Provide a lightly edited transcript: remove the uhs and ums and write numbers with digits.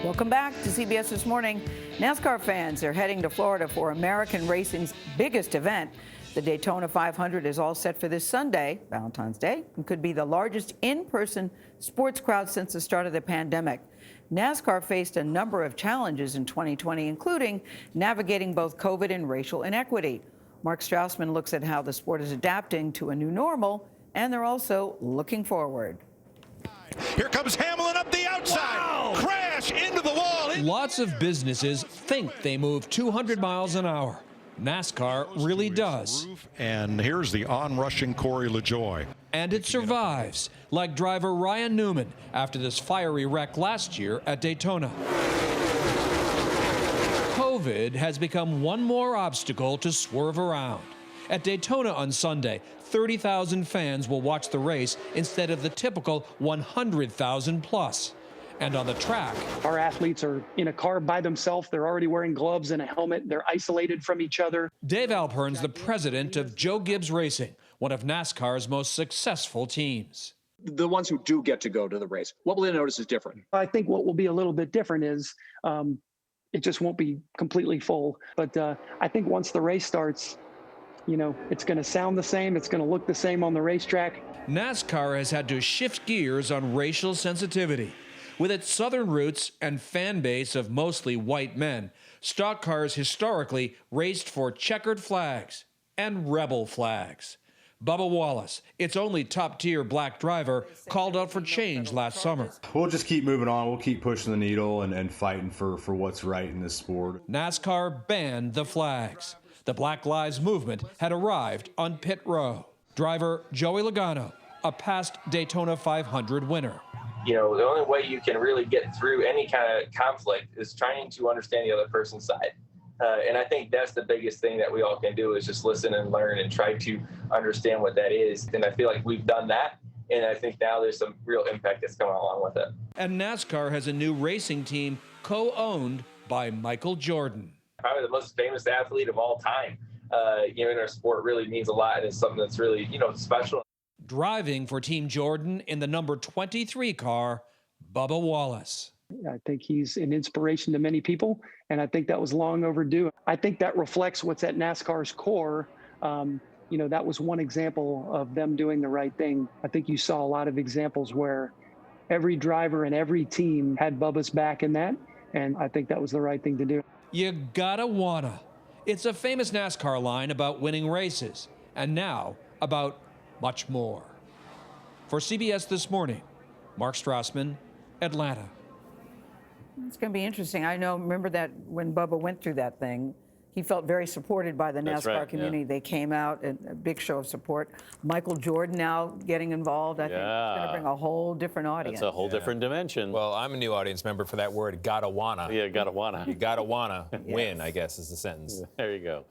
Welcome back to CBS This Morning. NASCAR fans are heading to Florida for American racing's biggest event. The Daytona 500 is all set for this Sunday, Valentine's Day, and could be the largest in-person sports crowd since the start of the pandemic. NASCAR faced a number of challenges in 2020, including navigating both COVID and racial inequity. Mark Strassmann looks at how the sport is adapting to a new normal, and they're also looking forward. Here comes Hamlin up the outside. Wow. Crash into the wall. Lots of businesses think they move 200 miles an hour. NASCAR really does. And here's the on-rushing Corey LaJoie. And it survives, like driver Ryan Newman after this fiery wreck last year at Daytona. COVID has become one more obstacle to swerve around. At Daytona on Sunday, 30,000 fans will watch the race instead of the typical 100,000 plus. And on the track, our athletes are in a car by themselves. They're already wearing gloves and a helmet. They're isolated from each other. Dave Alpern's the president of Joe Gibbs Racing, one of NASCAR's most successful teams. The ones who do get to go to the race, what will they notice is different? I think what will be a little bit different is it just won't be completely full. But I think once the race starts, you know, it's going to sound the same. It's going to look the same on the racetrack. NASCAR has had to shift gears on racial sensitivity. With its southern roots and fan base of mostly white men, stock cars historically raced for checkered flags and rebel flags. Bubba Wallace, its only top-tier black driver, called out for change last summer. We'll just keep moving on. We'll keep pushing the needle and fighting for what's right in this sport. NASCAR banned the flags. The Black Lives Movement had arrived on pit row. Driver Joey Logano, a past Daytona 500 winner. You know, the only way you can really get through any kind of conflict is trying to understand the other person's side. And I think that's the biggest thing that we all can do is just listen and learn and try to understand what that is. And I feel like we've done that. And I think now there's some real impact that's coming along with it. And NASCAR has a new racing team co-owned by Michael Jordan. Probably the most famous athlete of all time, you know, in our sport really means a lot. And it's something that's really, you know, special. Driving for Team Jordan in the number 23 car, Bubba Wallace. I think he's an inspiration to many people, and I think that was long overdue. I think that reflects what's at NASCAR's core. You know, that was one example of them doing the right thing. I think you saw a lot of examples where every driver and every team had Bubba's back in that, and I think that was the right thing to do. You gotta wanna. It's a famous NASCAR line about winning races, and now about much more. For CBS This Morning, Mark Strassmann, Atlanta. It's going to be interesting. I know, remember that when Bubba went through that thing, he felt very supported by the NASCAR community. Yeah. They came out, and a big show of support. Michael Jordan now getting involved. I think it's going to bring a whole different audience. That's a whole different dimension. Well, I'm a new audience member for that word, gotta wanna. Yeah, gotta wanna. You gotta wanna win, I guess, is the sentence. There you go.